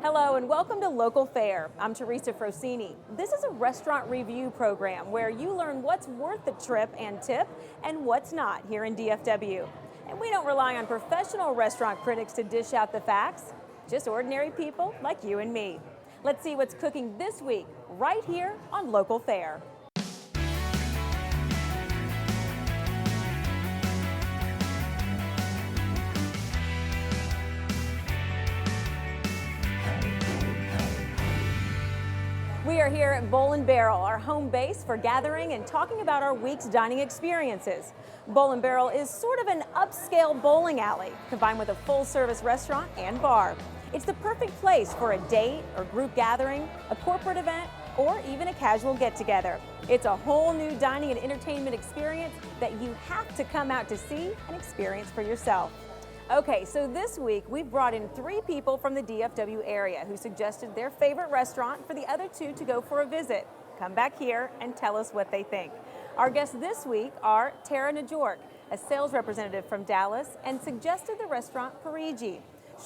Hello and welcome to Local Fare. I'm Teresa Frosini. This is a restaurant review program where you learn what's worth the trip and tip and what's not here in DFW. And we don't rely on professional restaurant critics to dish out the facts, just ordinary people like you and me. Let's see what's cooking this week right here on Local Fare. We are here at Bowl & Barrel, our home base for gathering and talking about our week's dining experiences. Bowl & Barrel is sort of an upscale bowling alley combined with a full-service restaurant and bar. It's the perfect place for a date or group gathering, a corporate event, or even a casual get-together. It's a whole new dining and entertainment experience that you have to come out to see and experience for yourself. Okay, so this week we've brought in 3 people from the DFW area who suggested their favorite restaurant for the other 2 to go for a visit. Come back here and tell us what they think. Our guests this week are Tara Najork, a sales representative from Dallas, and suggested the restaurant Perigi.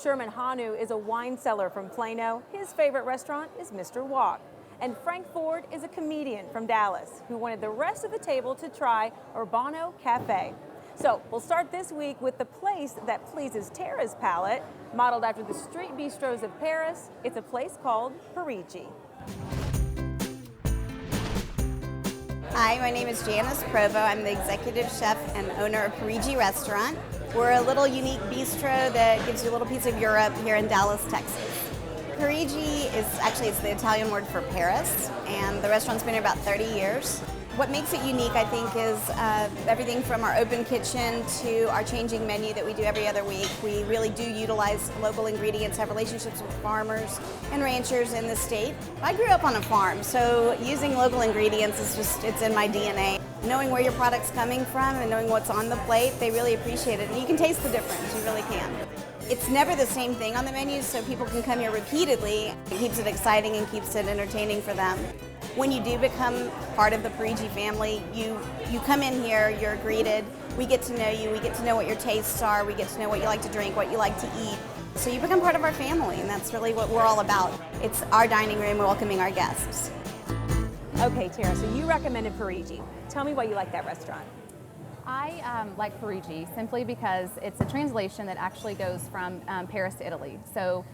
Sherman Hanu is a wine seller from Plano. His favorite restaurant is Mr. Walk. And Frank Ford is a comedian from Dallas who wanted the rest of the table to try Urbano Cafe. So we'll start this week with the place that pleases Tara's palate. Modeled after the street bistros of Paris, it's a place called Parigi. Hi, my name is Janice Provo. I'm the executive chef and owner of Parigi Restaurant. We're a little unique bistro that gives you a little piece of Europe here in Dallas, Texas. Parigi it's the Italian word for Paris, and the restaurant's been here about 30 years. What makes it unique, I think, is everything from our open kitchen to our changing menu that we do every other week. We really do utilize local ingredients, have relationships with farmers and ranchers in the state. I grew up on a farm, so using local ingredients it's in my DNA. Knowing where your product's coming from and knowing what's on the plate, they really appreciate it. And you can taste the difference, you really can. It's never the same thing on the menu, so people can come here repeatedly. It keeps it exciting and keeps it entertaining for them. When you do become part of the Perigi family, you come in here, you're greeted, we get to know you, we get to know what your tastes are, we get to know what you like to drink, what you like to eat. So you become part of our family, and that's really what we're all about. It's our dining room welcoming our guests. Okay, Tara, so you recommended Perigi. Tell me why you like that restaurant. I like Parigi simply because it's a translation that actually goes from Paris to Italy. So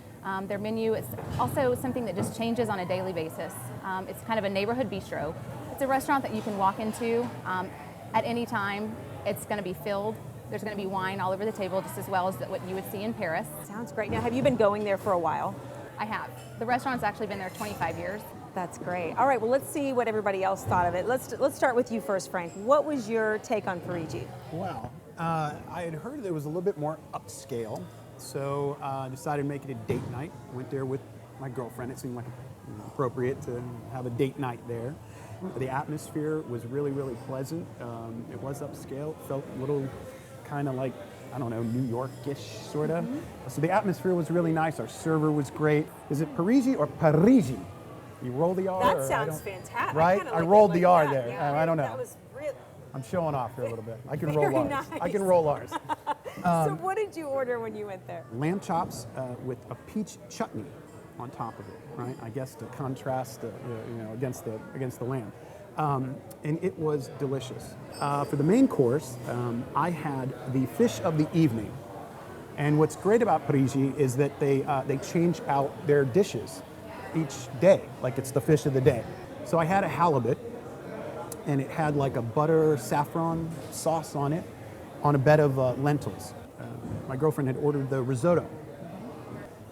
their menu is also something that just changes on a daily basis. It's kind of a neighborhood bistro. It's a restaurant that you can walk into at any time. It's going to be filled. There's going to be wine all over the table, just as well as what you would see in Paris. Sounds great. Now, have you been going there for a while? I have. The restaurant's actually been there 25 years. That's great. All right, well, let's see what everybody else thought of it. Let's start with you first, Frank. What was your take on Perigi? Well, I had heard that it was a little bit more upscale, so I decided to make it a date night. Went there with my girlfriend. It seemed like appropriate to have a date night there. The atmosphere was really, really pleasant. It was upscale. It felt a little kind of like, I don't know, New York-ish, sort of. So the atmosphere was really nice. Our server was great. Is it Perigi or Parigi? You roll the R? That sounds fantastic. Right? I rolled the R there. Yeah, I don't know. That was really... I'm showing off here a little bit. I can Very roll R's. nice. I can roll R's. So what did you order when you went there? Lamb chops with a peach chutney on top of it, right? I guess to contrast, against the lamb, and it was delicious. For the main course, I had the fish of the evening, and what's great about Parigi is that they change out their dishes each day, like it's the fish of the day. So I had a halibut, and it had like a butter saffron sauce on it, on a bed of lentils. My girlfriend had ordered the risotto.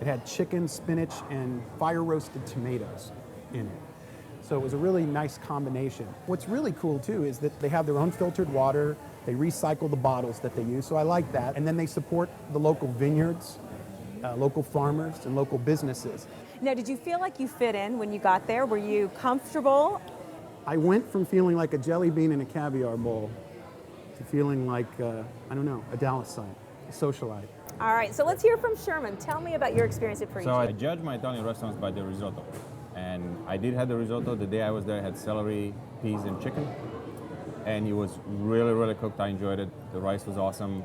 It had chicken, spinach, and fire-roasted tomatoes in it. So it was a really nice combination. What's really cool, too, is that they have their own filtered water. They recycle the bottles that they use, so I like that. And then they support the local vineyards, local farmers, and local businesses. Now, did you feel like you fit in when you got there? Were you comfortable? I went from feeling like a jelly bean in a caviar bowl to feeling like, I don't know, a Dallasite, a socialite. All right, so let's hear from Sherman. Tell me about your experience at Perigi. So I judge my Italian restaurants by the risotto. And I did have the risotto. The day I was there, I had celery, peas, and chicken. And it was really, really cooked. I enjoyed it. The rice was awesome.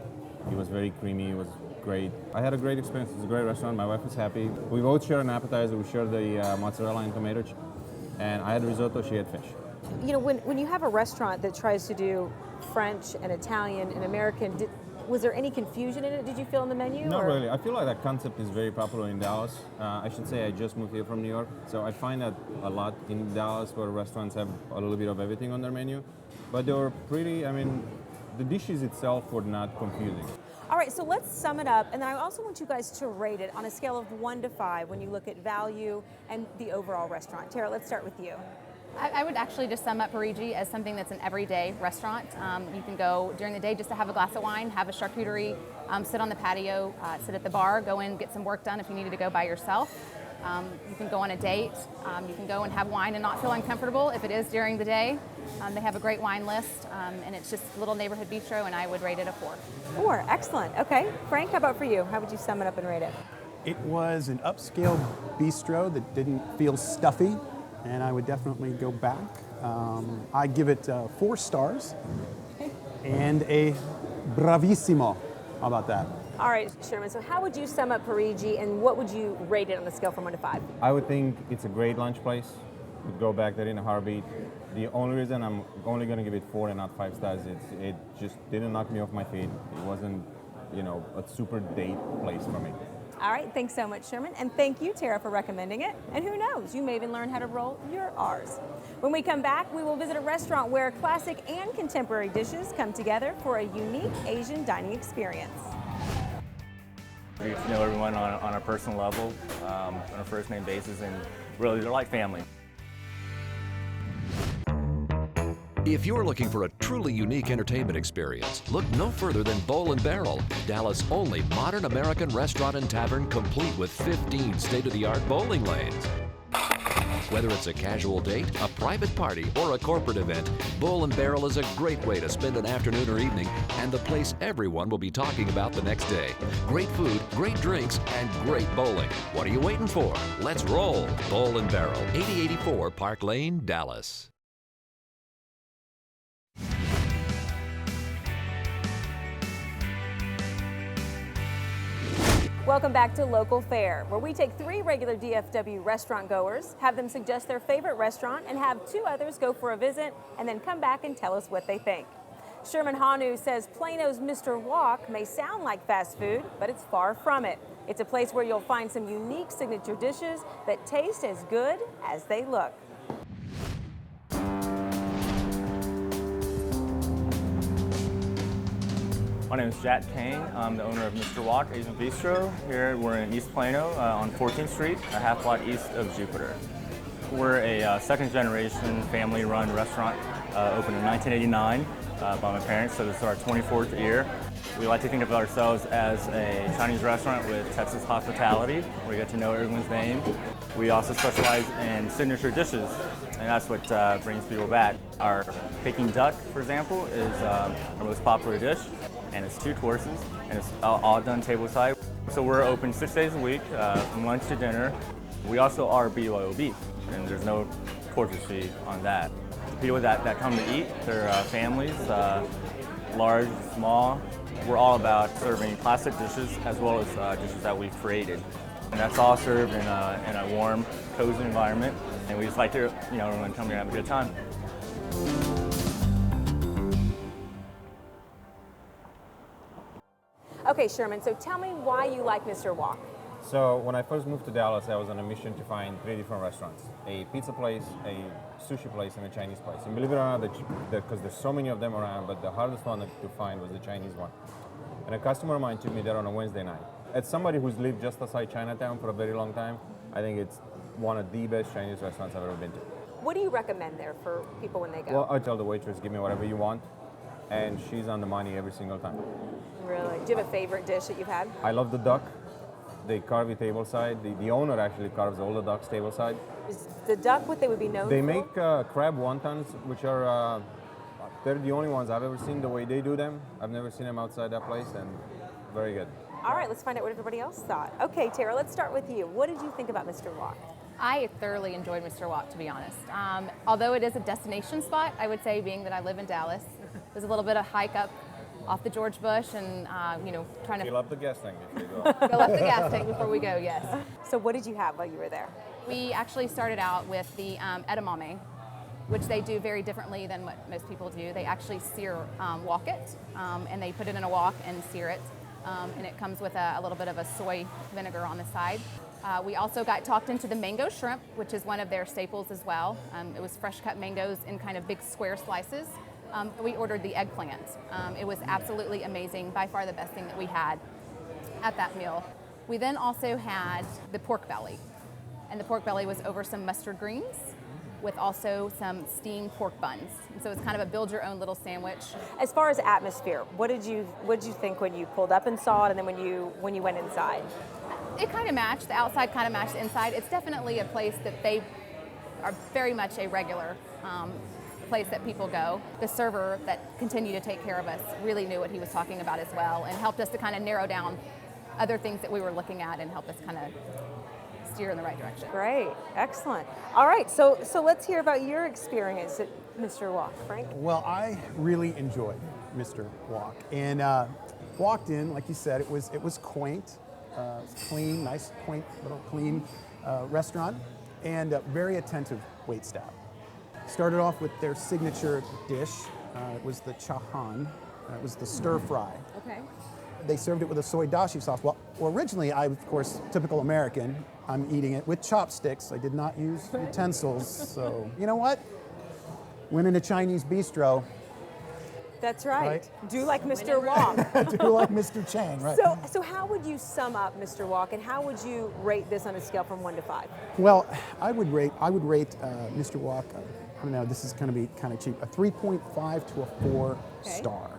It was very creamy. It was great. I had a great experience. It's a great restaurant. My wife was happy. We both shared an appetizer. We shared the mozzarella and tomato, and I had risotto. She had fish. You know, when you have a restaurant that tries to do French and Italian and American, was there any confusion in it, did you feel, in the menu? Not really. I feel like that concept is very popular in Dallas. I should say I just moved here from New York, so I find that a lot in Dallas where restaurants have a little bit of everything on their menu. But they were pretty, I mean, the dishes itself were not confusing. All right, so let's sum it up, and then I also want you guys to rate it on a scale of 1 to 5 when you look at value and the overall restaurant. Tara, let's start with you. I would actually just sum up Perigi as something that's an everyday restaurant. You can go during the day just to have a glass of wine, have a charcuterie, sit on the patio, sit at the bar, go in, get some work done if you needed to go by yourself. You can go on a date. You can go and have wine and not feel uncomfortable if it is during the day. They have a great wine list, and it's just a little neighborhood bistro, and I would rate it a 4. 4, excellent. Okay, Frank, how about for you? How would you sum it up and rate it? It was an upscale bistro that didn't feel stuffy, and I would definitely go back. I give it 4 stars and a bravissimo. How about that? All right, Sherman, so how would you sum up Parigi, and what would you rate it on the scale from 1 to 5? I would think it's a great lunch place. Would go back there in a heartbeat. The only reason I'm only going to give it 4 and not 5 stars, it just didn't knock me off my feet. It wasn't, you know, a super date place for me. All right, thanks so much, Sherman, and thank you, Tara, for recommending it. And who knows, you may even learn how to roll your R's. When we come back, we will visit a restaurant where classic and contemporary dishes come together for a unique Asian dining experience. We get to know everyone on a personal level, on a first name basis, and really they're like family. If you're looking for a truly unique entertainment experience, look no further than Bowl & Barrel, Dallas' only modern American restaurant and tavern complete with 15 state-of-the-art bowling lanes. Whether it's a casual date, a private party, or a corporate event, Bowl & Barrel is a great way to spend an afternoon or evening, and the place everyone will be talking about the next day. Great food, great drinks, and great bowling. What are you waiting for? Let's roll! Bowl & Barrel, 8084 Park Lane, Dallas. Welcome back to Local Fare, where we take 3 regular DFW restaurant goers, have them suggest their favorite restaurant, and have 2 others go for a visit, and then come back and tell us what they think. Sherman Hanu says Plano's Mr. Walk may sound like fast food, but it's far from it. It's a place where you'll find some unique signature dishes that taste as good as they look. My name is Jack Kang. I'm the owner of Mr. Walk Asian Bistro. Here we're in East Plano on 14th Street, a half block east of Jupiter. We're a second generation family run restaurant, opened in 1989 by my parents, so this is our 24th year. We like to think of ourselves as a Chinese restaurant with Texas hospitality. We get to know everyone's name. We also specialize in signature dishes, and that's what brings people back. Our Peking duck, for example, is our most popular dish, and it's 2 courses, and it's all done tableside. So we're open 6 days a week, from lunch to dinner. We also are BYO beef, and there's no corporate fee on that. The people that come to eat, they're families, large, small. We're all about serving classic dishes as well as dishes that we've created. And that's all served in a warm, cozy environment. And we just like to, everyone come here and have a good time. Okay, Sherman, so tell me why you like Mr. Walk. So when I first moved to Dallas, I was on a mission to find 3 different restaurants: a pizza place, a sushi place, and a Chinese place. And believe it or not, because there's so many of them around, but the hardest one to find was the Chinese one. And a customer of mine took me there on a Wednesday night. As somebody who's lived just outside Chinatown for a very long time, I think it's one of the best Chinese restaurants I've ever been to. What do you recommend there for people when they go? Well, I tell the waitress, give me whatever you want, and she's on the money every single time. Really? Do you have a favorite dish that you've had? I love the duck. They carve it tableside. The owner actually carves all the ducks tableside. Is the duck what they would be known They for? make crab wontons, which are, they're the only ones I've ever seen the way they do them. I've never seen them outside that place, and very good. All right, let's find out what everybody else thought. Okay, Tara, let's start with you. What did you think about Mr. Walk? I thoroughly enjoyed Mr. Walk, to be honest. Although it is a destination spot, I would say, being that I live in Dallas, there's a little bit of hike up off the George Bush and, trying to Fill up the gas tank if you go. fill up the gas tank before we go, yes. So what did you have while you were there? We actually started out with the edamame, which they do very differently than what most people do. They actually wok it, and they put it in a wok and sear it. And it comes with a little bit of a soy vinegar on the side. We also got talked into the mango shrimp, which is one of their staples as well. It was fresh cut mangoes in kind of big square slices. We ordered the eggplant. It was absolutely amazing, by far the best thing that we had at that meal. We then also had the pork belly. And the pork belly was over some mustard greens with also some steamed pork buns. And so it's kind of a build your own little sandwich. As far as atmosphere, what did you think when you pulled up and saw it, and then when you went inside? It kind of matched. The outside kind of matched the inside. It's definitely a place that they are very much a regular place that people go. The server that continued to take care of us really knew what he was talking about as well, and helped us to kind of narrow down other things that we were looking at and help us kind of steer in the right direction. Great, excellent. All right, so let's hear about your experience at Mr. Wok, Frank. Well, I really enjoyed Mr. Wok, and walked in, like you said, it was quaint, it's clean, nice, quaint, little clean restaurant, and very attentive waitstaff. Started off with their signature dish. It was the chahan. It was the stir fry. Okay. They served it with a soy dashi sauce. Well, originally, of course, typical American, I'm eating it with chopsticks. I did not use utensils, so you know what? Went in a Chinese bistro. That's right. Right. Do like Mr. Wok. Do like Mr. Chang, right? So how would you sum up Mr. Wok, and how would you rate this on a scale from 1 to 5? Well, I would rate Mr. Wok. I don't know. This is going to be kind of cheap. A 3.5 to a 4 star.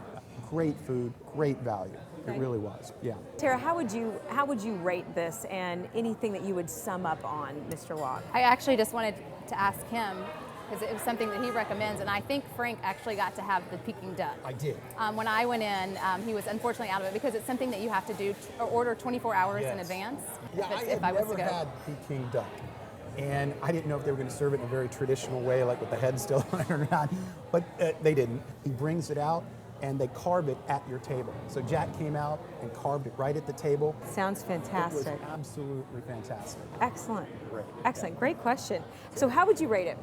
Great food, great value. It really was. Yeah. Tara, how would you rate this, and anything that you would sum up on Mr. Wok? I actually just wanted to ask him, because it was something that he recommends, and I think Frank actually got to have the Peking duck. I did. When I went in, he was unfortunately out of it, because it's something that you have to do or order 24 hours in advance. Yeah, I had never had Peking duck, and I didn't know if they were going to serve it in a very traditional way, like with the head still on it or not, but they didn't. He brings it out, and they carve it at your table. So Jack came out and carved it right at the table. Sounds fantastic. It was absolutely fantastic. Excellent. Great. Excellent. Great question. So how would you rate it?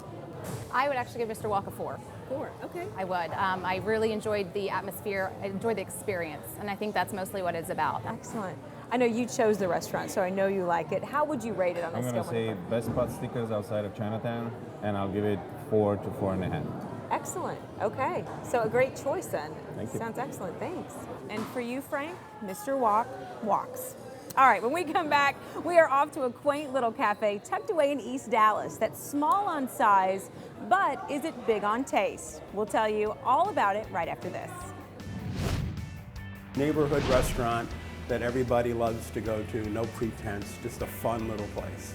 I would actually give Mr. Wok a 4. 4. Okay. I would. I really enjoyed the atmosphere. I enjoyed the experience, and I think that's mostly what it's about. Excellent. I know you chose the restaurant, so I know you like it. How would you rate it on a I'm scale? going to say best spot stickers outside of Chinatown, and I'll give it 4 to 4.5. Excellent. Okay. So a great choice then. Thank you. Sounds excellent. Thanks. And for you, Frank, Mr. Wok walks. All right, when we come back, we are off to a quaint little cafe tucked away in East Dallas that's small on size, but is it big on taste? We'll tell you all about it right after this. Neighborhood restaurant that everybody loves to go to, no pretense, just a fun little place.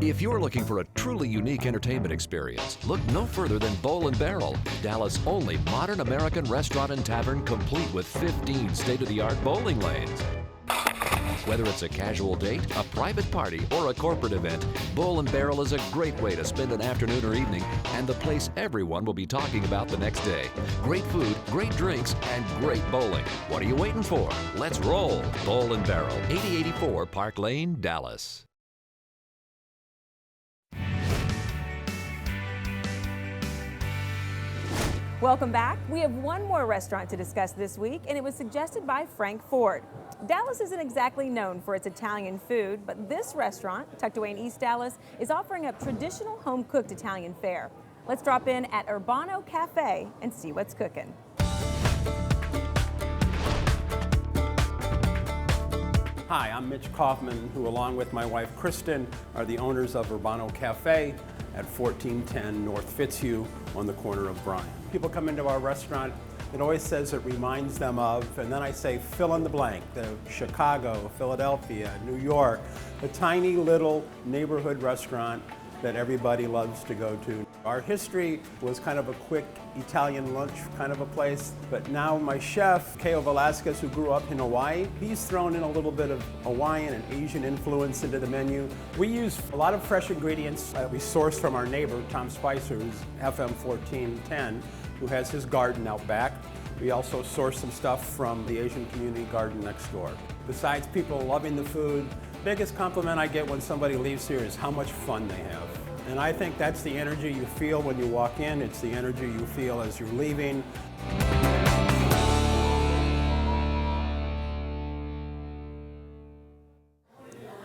If you're looking for a truly unique entertainment experience, look no further than Bowl & Barrel, Dallas' only modern American restaurant and tavern complete with 15 state-of-the-art bowling lanes. Whether it's a casual date, a private party, or a corporate event, Bowl & Barrel is a great way to spend an afternoon or evening, and the place everyone will be talking about the next day. Great food, great drinks, and great bowling. What are you waiting for? Let's roll. Bowl & Barrel, 8084 Park Lane, Dallas. Welcome back. We have one more restaurant to discuss this week, and it was suggested by Frank Ford. Dallas isn't exactly known for its Italian food, but this restaurant, tucked away in East Dallas, is offering up traditional home-cooked Italian fare. Let's drop in at Urbano Cafe and see what's cooking. Hi, I'm Mitch Kaufman, who along with my wife Kristen are the owners of Urbano Cafe at 1410 North Fitzhugh on the corner of Bryant. People come into our restaurant, it always says it reminds them of, and then I say fill in the blank, the Chicago, Philadelphia, New York, a tiny little neighborhood restaurant that everybody loves to go to. Our history was kind of a quick Italian lunch kind of a place, but now my chef, Keo Velasquez, who grew up in Hawaii, he's thrown in a little bit of Hawaiian and Asian influence into the menu. We use a lot of fresh ingredients that we source from our neighbor, Tom Spicer, who's FM 1410, who has his garden out back. We also source some stuff from the Asian community garden next door. Besides people loving the food, biggest compliment I get when somebody leaves here is how much fun they have. And I think that's the energy you feel when you walk in. It's the energy you feel as you're leaving.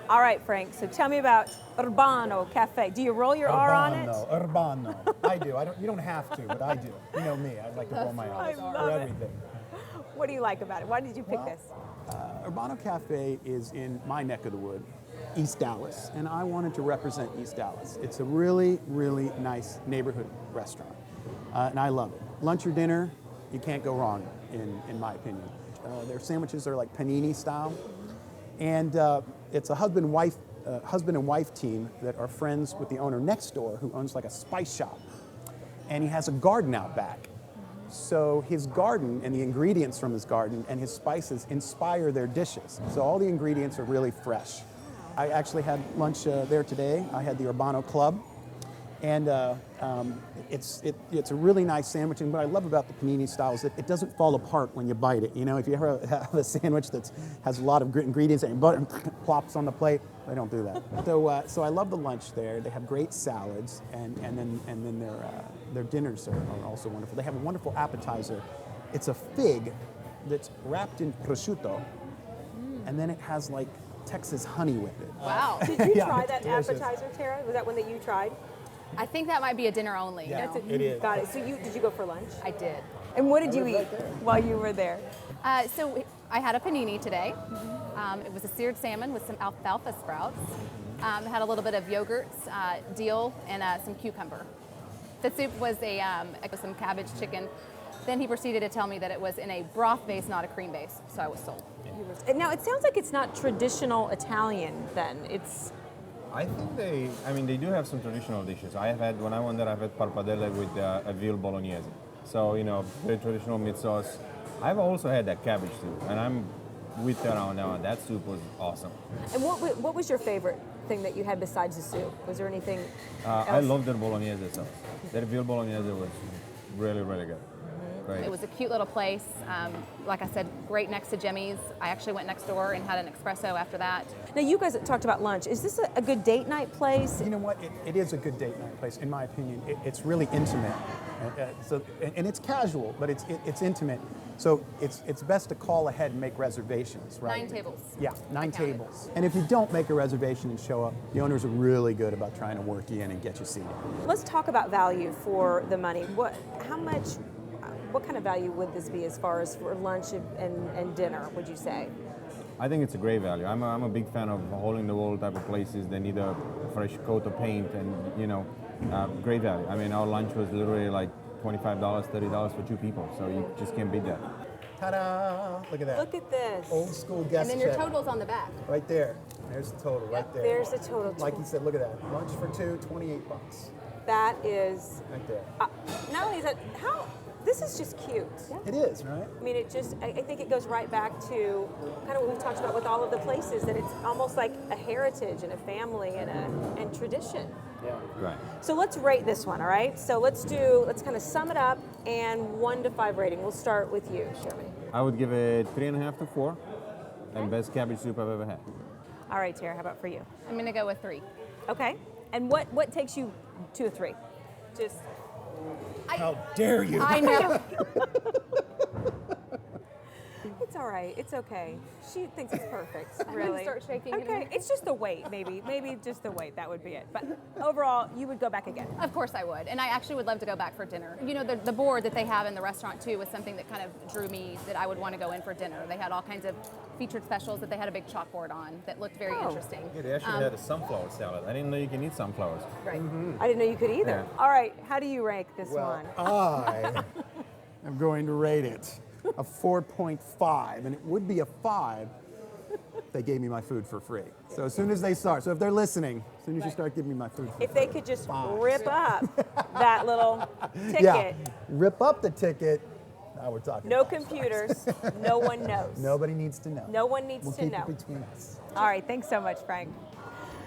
All right, Frank, so tell me about Urbano Cafe. Do you roll your R on it? Urbano. I do. You don't have to, but I do. You know me. I like to roll my R's for everything. What do you like about it? Why did you pick this? Urbano Cafe is in my neck of the wood, East Dallas, and I wanted to represent East Dallas. It's a really, really nice neighborhood restaurant, and I love it. Lunch or dinner, you can't go wrong, in my opinion. Their sandwiches are like panini style, and it's a husband and wife team that are friends with the owner next door, who owns like a spice shop, and he has a garden out back. So his garden and the ingredients from his garden and his spices inspire their dishes. So all the ingredients are really fresh. I actually had lunch there today. I had the Urbano Club, and it's a really nice sandwich. And what I love about the panini style is that it doesn't fall apart when you bite it. You know, if you ever have a sandwich that has a lot of ingredients and butter plops on the plate, they don't do that. So I love the lunch there. They have great salads, and then their dinners are also wonderful. They have a wonderful appetizer. It's a fig that's wrapped in prosciutto, and then it has like Texas honey with it. Wow. Did you try that appetizer, Tara? Was that one that you tried? I think that might be a dinner only. Yeah, now. it is. Got it. So did you go for lunch? I did. And what did you eat while you were there? So I had a panini today. It was a seared salmon with some alfalfa sprouts. It had a little bit of yogurt, dill, and some cucumber. The soup was some cabbage chicken. Then he proceeded to tell me that it was in a broth base, not a cream base. So I was sold. Now, it sounds like it's not traditional Italian then. It's... I think they do have some traditional dishes. When I went there, I've had parpadelle with a veal bolognese. So, you know, very traditional meat sauce. I've also had that cabbage soup, and I'm with Tara now, and that soup was awesome. And what was your favorite thing that you had besides the soup? Was there anything else? I love their bolognese sauce. Their veal bolognese was really, really good. Great. It was a cute little place. Like I said, great next to Jimmy's. I actually went next door and had an espresso after that. Now, you guys talked about lunch. Is this a good date night place? You know what? It is a good date night place, in my opinion. It's really intimate, and it's casual, but it's intimate. So it's best to call ahead and make reservations, right? 9 tables. Yeah, 9 tables. And if you don't make a reservation and show up, the owners are really good about trying to work you in and get you seated. Let's talk about value for the money. What kind of value would this be as far as for lunch and dinner, would you say? I think it's a great value. I'm a big fan of hole-in-the-wall type of places. They need a fresh coat of paint and, you know, great value. I mean, our lunch was literally like $25, $30 for 2 people, so you just can't beat that. Ta-da! Look at that. Look at this. Old school guest And then your check. total's on the back. Right there. There's the total, right there. There's the total. Like you said, look at that. Lunch for 2, $28. That is, Right there. not only is that, this is just cute. It is, right? I mean, I think it goes right back to kind of what we've talked about with all of the places, that it's almost like a heritage and a family and tradition. Yeah. Right. So let's rate this one, all right? So let's kind of sum it up and 1 to 5 rating. We'll start with you, Sherman. I would give it 3.5 to 4, and best cabbage soup I've ever had. All right, Tara, how about for you? I'm going to go with 3. Okay. And what takes you to a 3? Just... How dare you? I know. It's all right. It's okay. She thinks it's perfect. I'm Really. gonna start shaking. Okay. It's just the weight, maybe. Maybe just the weight. That would be it. But overall, you would go back again. Of course I would, and I actually would love to go back for dinner. You know, the board that they have in the restaurant too was something that kind of drew me, that I would want to go in for dinner. They had all kinds of featured specials that they had a big chalkboard on that looked very interesting. Yeah, they actually had a sunflower salad. I didn't know you can eat sunflowers. Right. I didn't know you could either. Yeah. All right. How do you rank this one? I am going to rate it a 4.5, and it would be a 5 they gave me my food for free. So as soon as they start, so if they're listening, as soon as you start giving me my food for If free. they could just rip up that little ticket. Yeah, rip up the ticket. Now we're talking. No about computers. No one knows. Nobody needs to know. No one needs we'll to keep know. It between us. All right, thanks so much, Frank.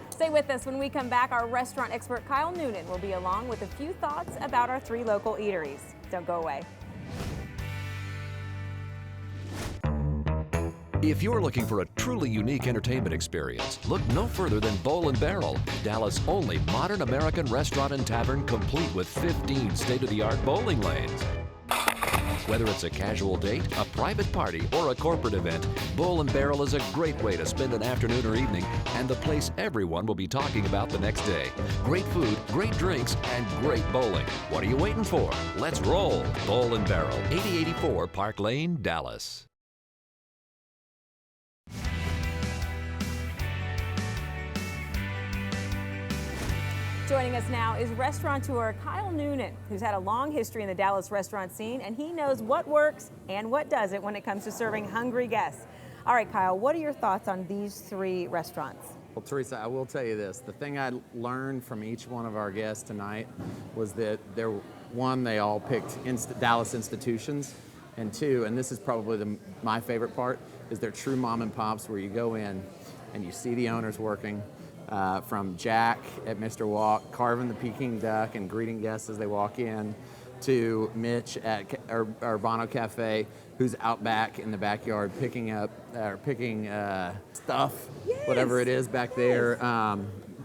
Stay with us. When we come back, our restaurant expert Kyle Noonan will be along with a few thoughts about our 3 local eateries. Don't go away. If you're looking for a truly unique entertainment experience, look no further than Bowl & Barrel, Dallas' only modern American restaurant and tavern complete with 15 state-of-the-art bowling lanes. Whether it's a casual date, a private party, or a corporate event, Bowl & Barrel is a great way to spend an afternoon or evening and the place everyone will be talking about the next day. Great food, great drinks, and great bowling. What are you waiting for? Let's roll. Bowl & Barrel, 8084 Park Lane, Dallas. Joining us now is restaurateur Kyle Noonan, who's had a long history in the Dallas restaurant scene, and he knows what works and what doesn't when it comes to serving hungry guests. All right, Kyle, what are your thoughts on these 3 restaurants? Well, Teresa, I will tell you this. The thing I learned from each one of our guests tonight was that they all picked Dallas institutions, and 2, and this is probably my favorite part, is they're true mom and pops where you go in and you see the owners working. From Jack at Mr. Walk, carving the Peking duck and greeting guests as they walk in, to Mitch at Urbano Cafe, who's out back in the backyard picking stuff, whatever it is back there,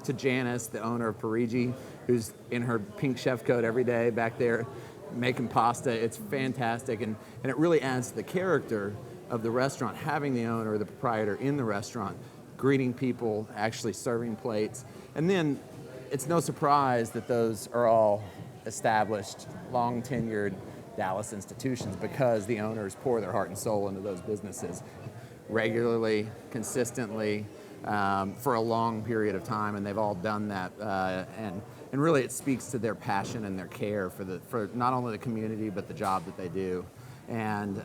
to Janice, the owner of Perigi, who's in her pink chef coat every day back there making pasta. It's fantastic, and it really adds to the character of the restaurant, having the owner or the proprietor in the restaurant, greeting people, actually serving plates. And then it's no surprise that those are all established, long-tenured Dallas institutions because the owners pour their heart and soul into those businesses regularly, consistently, for a long period of time, and they've all done that. And really it speaks to their passion and their care for not only the community but the job that they do. And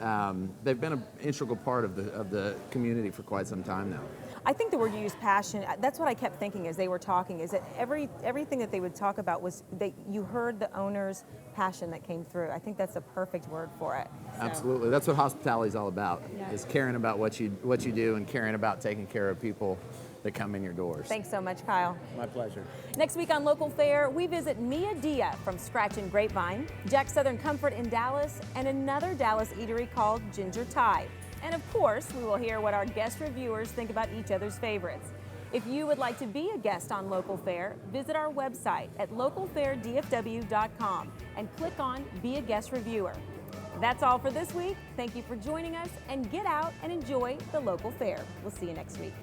they've been an integral part of the community for quite some time now. I think the word you used, passion, that's what I kept thinking as they were talking, is that everything that they would talk about was that you heard the owner's passion that came through. I think that's a perfect word for it. So. Absolutely. That's what hospitality is all about, is caring about what you do and caring about taking care of people that come in your doors. Thanks so much, Kyle. My pleasure. Next week on Local Fare, we visit Mia Dia from Scratch and Grapevine, Jack's Southern Comfort in Dallas, and another Dallas eatery called Ginger Tide. And of course, we will hear what our guest reviewers think about each other's favorites. If you would like to be a guest on Local Fare, visit our website at localfaredfw.com and click on Be a Guest Reviewer. That's all for this week. Thank you for joining us, and get out and enjoy the local fare. We'll see you next week.